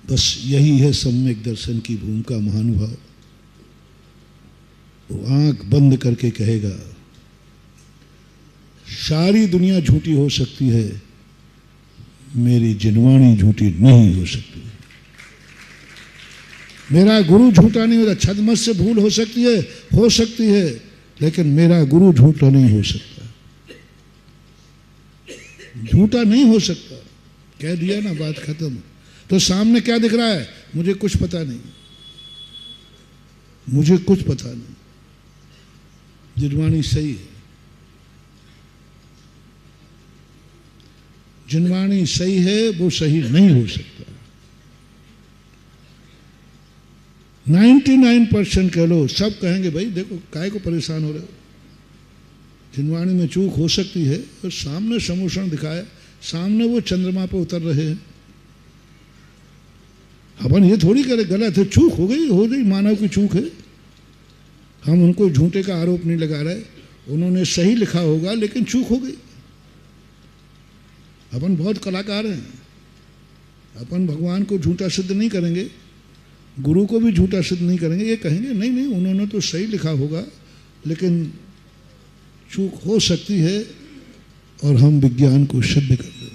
बस यही है सम्यक दर्शन की भूमिका महानुभाव। वो आंख बंद करके कहेगा सारी दुनिया झूठी हो सकती है, मेरी जिनवाणी झूठी नहीं हो सकती। मेरा गुरु झूठा नहीं होता। छद्म से भूल हो सकती है, लेकिन मेरा गुरु झूठा नहीं हो सकता, झूठा नहीं हो सकता। कह दिया ना, बात खत्म। तो सामने क्या दिख रहा है? मुझे कुछ पता नहीं, मुझे कुछ पता नहीं। जिनवाणी सही है, जिनवाणी सही है, वो सही नहीं हो सकता। 99% कह लो, सब कहेंगे भाई देखो काहे को परेशान हो रहे हो, जिनवाणी में चूक हो सकती है। और सामने समूषण दिखाया, सामने वो चंद्रमा पे उतर रहे हैं। अपन ये थोड़ी करे गलत है, चूक हो गई, मानव की चूक है। हम उनको झूठे का आरोप नहीं लगा रहे, उन्होंने सही लिखा होगा लेकिन चूक हो गई। अपन बहुत कलाकार हैं, अपन भगवान को झूठा सिद्ध नहीं करेंगे, गुरु को भी झूठा सिद्ध नहीं करेंगे। ये कहेंगे नहीं नहीं उन्होंने तो सही लिखा होगा लेकिन चूक हो सकती है, और हम विज्ञान को सिद्ध कर देंगे।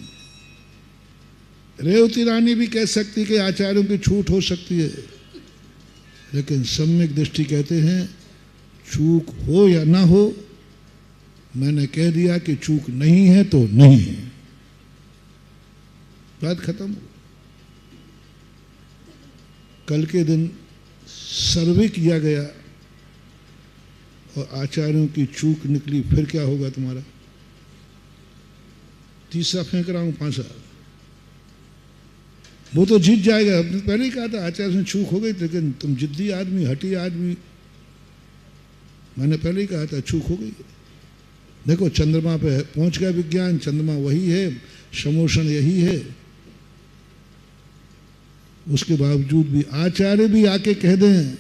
रेवती रानी भी कह सकती कि आचार्यों की छूट हो सकती है, लेकिन सम्यक दृष्टि कहते हैं चूक हो या ना हो, मैंने कह दिया कि चूक नहीं है तो नहीं है, बात खत्म। कल के दिन सर्वे किया गया और आचार्यों की चूक निकली, फिर क्या होगा तुम्हारा? तीसरा फेंक रहा हूं, 5 वो तो जीत जाएगा। हमने पहले ही कहा था आचार्य से चूक हो गई, लेकिन तुम जिद्दी आदमी, हठी आदमी, मैंने पहले ही कहा था चूक हो गई। देखो चंद्रमा पे पहुंच गया विज्ञान, चंद्रमा वही है, समोषण यही है, उसके बावजूद भी आचार्य भी आके कह दें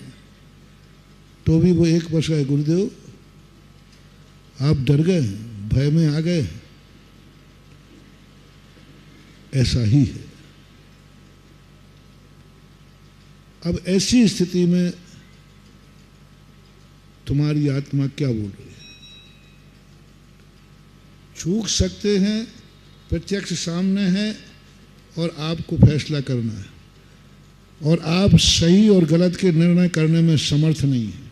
तो भी वो एक वर्ष है, गुरुदेव आप डर गए, भय में आ गए, ऐसा ही है। अब ऐसी स्थिति में तुम्हारी आत्मा क्या बोल रही है? चूक सकते हैं, प्रत्यक्ष सामने है और आपको फैसला करना है, और आप सही और गलत के निर्णय करने में समर्थ नहीं है,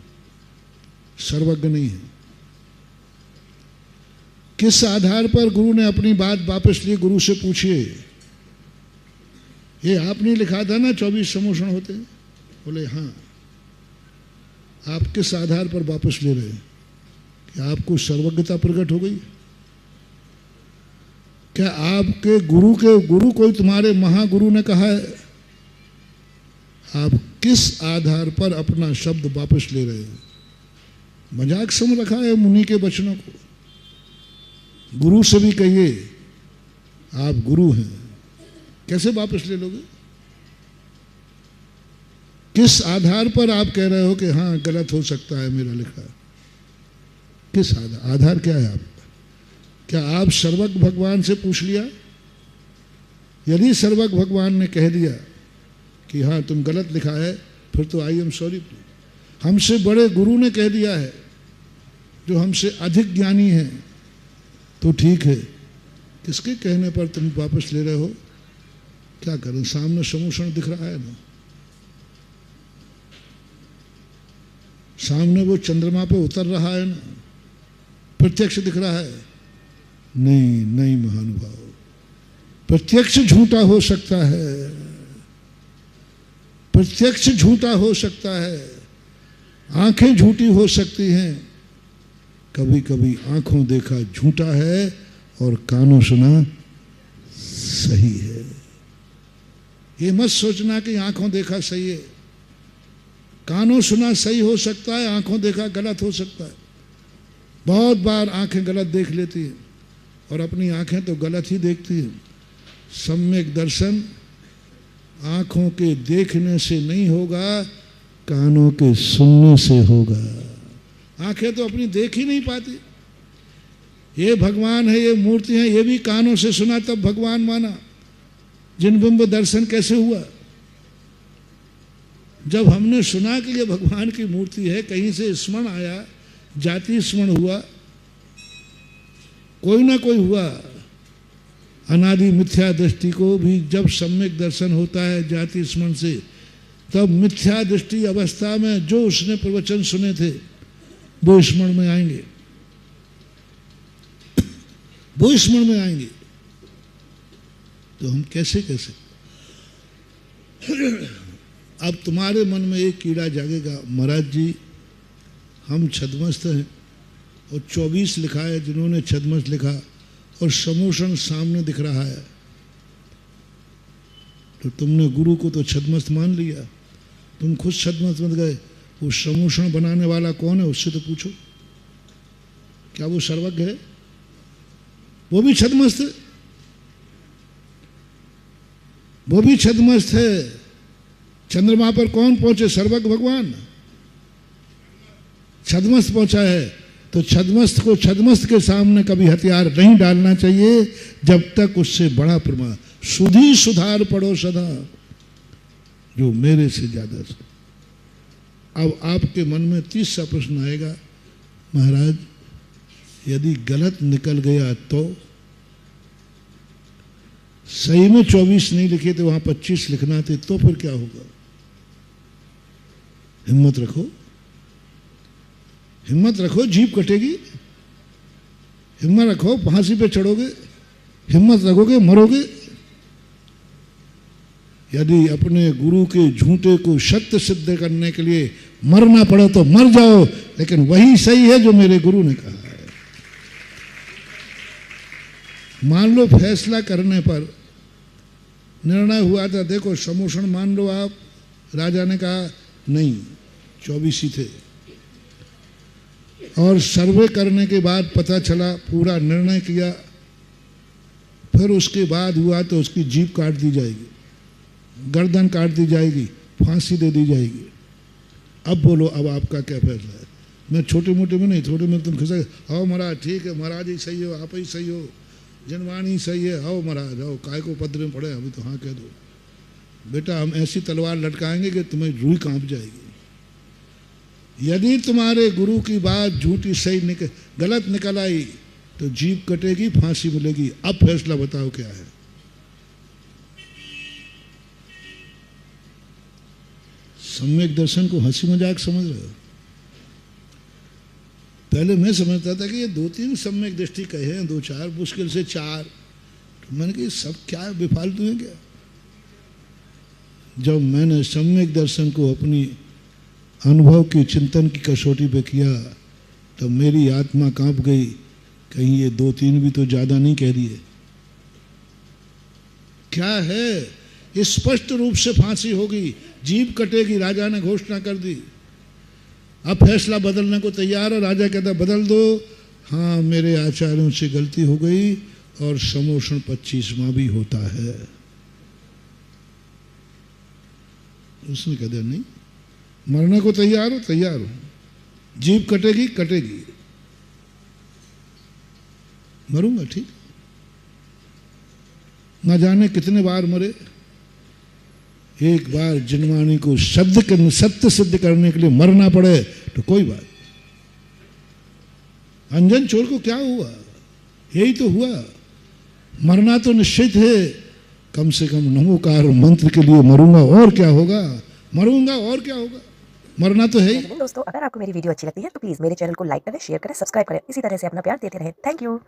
सर्वज्ञ नहीं है। किस आधार पर गुरु ने अपनी बात वापस ली? गुरु से पूछिए। ये आपने लिखा था ना 24 समोषण होते हैं? बोले हाँ। आप किस आधार पर वापस ले रहे हैं? कि आपको सर्वज्ञता प्रकट हो गई? क्या आपके गुरु कोई तुम्हारे महागुरु ने कहा है? आप किस आधार पर अपना शब्द वापस ले रहे हैं? मजाक समझ रखा है मुनि के वचनों को। गुरु से भी कहिए आप गुरु हैं, कैसे वापस ले लोगे? किस आधार पर आप कह रहे हो कि हाँ गलत हो सकता है मेरा लिखा? किस आधार क्या है आपका? क्या आप सर्वज्ञ भगवान से पूछ लिया? यदि सर्वज्ञ भगवान ने कह दिया कि हाँ तुम गलत लिखा है, फिर तो आई एम सॉरी। हमसे बड़े गुरु ने कह दिया है, जो हमसे अधिक ज्ञानी है, तो ठीक है। किसके कहने पर तुम वापस ले रहे हो? क्या करें, सामने समूषण दिख रहा है ना, सामने वो चंद्रमा पे उतर रहा है ना, प्रत्यक्ष दिख रहा है। नहीं नहीं महानुभाव, प्रत्यक्ष झूठा हो सकता है, प्रत्यक्ष झूठा हो सकता है, आंखें झूठी हो सकती हैं। कभी कभी आंखों देखा झूठा है और कानों सुना सही है। ये मत सोचना कि आंखों देखा सही है। कानों सुना सही हो सकता है, आंखों देखा गलत हो सकता है। बहुत बार आंखें गलत देख लेती हैं और अपनी आंखें तो गलत ही देखती हैं। सम्यक दर्शन आंखों के देखने से नहीं होगा, कानों के सुनने से होगा। आंखें तो अपनी देख ही नहीं पाती। ये भगवान है, ये मूर्ति है, ये भी कानों से सुना तब भगवान माना। जिन बिंब दर्शन कैसे हुआ? जब हमने सुना कि ये भगवान की मूर्ति है, कहीं से स्मरण आया, जाति स्मरण हुआ, कोई ना कोई हुआ, अनादि मिथ्या दृष्टि को भी जब सम्यक दर्शन होता है जाति स्मरण से, तब मिथ्या दृष्टि अवस्था में जो उसने प्रवचन सुने थे वो स्मरण में आएंगे, वो स्मरण में आएंगे। तो हम कैसे कैसे अब तुम्हारे मन में एक कीड़ा जागेगा, महाराज जी हम छद्मस्त हैं, और 24 लिखा है जिन्होंने छद्मस्त लिखा, और समोषण सामने दिख रहा है, तो तुमने गुरु को तो छद्मस्त मान लिया, तुम खुद छद्मस्त बन गए। वो समोषण बनाने वाला कौन है उससे तो पूछो, क्या वो सर्वज्ञ है? वो भी छद्मस्त है, वो भी छद्मस्त है। चंद्रमा पर कौन पहुंचे? सर्वज्ञ भगवान छद्मस्त पहुंचा है। तो छद्मस्त को छद्मस्त के सामने कभी हथियार नहीं डालना चाहिए जब तक उससे बड़ा प्रमाण। सुधी सुधार पढ़ो सदा, जो मेरे से ज्यादा से। अब आपके मन में तीसरा प्रश्न आएगा, महाराज यदि गलत निकल गया तो? सही में 24 नहीं लिखे थे, वहां 25 लिखना थे, तो फिर क्या होगा? हिम्मत रखो, हिम्मत रखो, जीभ कटेगी। हिम्मत रखो, फांसी पे चढ़ोगे, हिम्मत रखोगे, मरोगे। यदि अपने गुरु के झूठे को सत्य सिद्ध करने के लिए मरना पड़े तो मर जाओ, लेकिन वही सही है जो मेरे गुरु ने कहा है। मान लो फैसला करने पर निर्णय हुआ था, देखो समोषण मान लो आप, राजा ने कहा नहीं, 24 ही थे, और सर्वे करने के बाद पता चला, पूरा निर्णय किया, फिर उसके बाद हुआ तो उसकी जीभ काट दी जाएगी, गर्दन काट दी जाएगी, फांसी दे दी जाएगी। अब बोलो, अब आपका क्या फैसला है? मैं छोटे मोटे में नहीं, थोड़े में तुम खिसा, आओ महाराज ठीक है, महाराज ही सही हो, आप ही सही हो, जनवाणी सही है, आओ महाराज आओ, काय को पद में पड़े, अभी तो हाँ कह दो। बेटा हम ऐसी तलवार लटकाएंगे कि तुम्हें रूह कांप जाएगी। यदि तुम्हारे गुरु की बात झूठी सही गलत निकल आई तो जीभ कटेगी, फांसी मिलेगी। अब फैसला बताओ क्या है? सम्यक दर्शन को हंसी मजाक समझ रहे हो? पहले मैं समझता था कि ये 2-3 सम्यक दृष्टि कहे हैं, 2-4, मुश्किल से 4। तो मैंने कहा सब क्या बेफालतू है क्या? जब मैंने सम्यक दर्शन को अपनी अनुभव की चिंतन की कसौटी पे किया तो मेरी आत्मा कांप गई, कहीं ये 2-3 भी तो ज्यादा नहीं कह रही है। क्या है? स्पष्ट रूप से फांसी होगी, जीभ कटेगी, राजा ने घोषणा कर दी। अब फैसला बदलने को तैयार है, राजा कहता बदल दो। हाँ मेरे आचार्यों से गलती हो गई, और समोषण 25वां भी होता है। उसने कहा नहीं, मरने को तैयार हो? तैयार हो। जीभ कटेगी? कटेगी, मरूंगा, ठीक। न जाने कितने बार मरे, एक बार जिनवाणी को सत्य सिद्ध करने के लिए मरना पड़े तो कोई बात। अंजन चोर को क्या हुआ? यही तो हुआ, मरना तो निश्चित है। कम से कम नमोकार मंत्र के लिए मरूंगा, और क्या होगा? मरूंगा, और क्या होगा? मरना तो है ही। दोस्तों अगर आपको मेरी वीडियो अच्छी लगती है तो प्लीज मेरे चैनल को लाइक करें, शेयर करें, सब्सक्राइब करें। इसी तरह से अपना प्यार देते रहें। Thank you.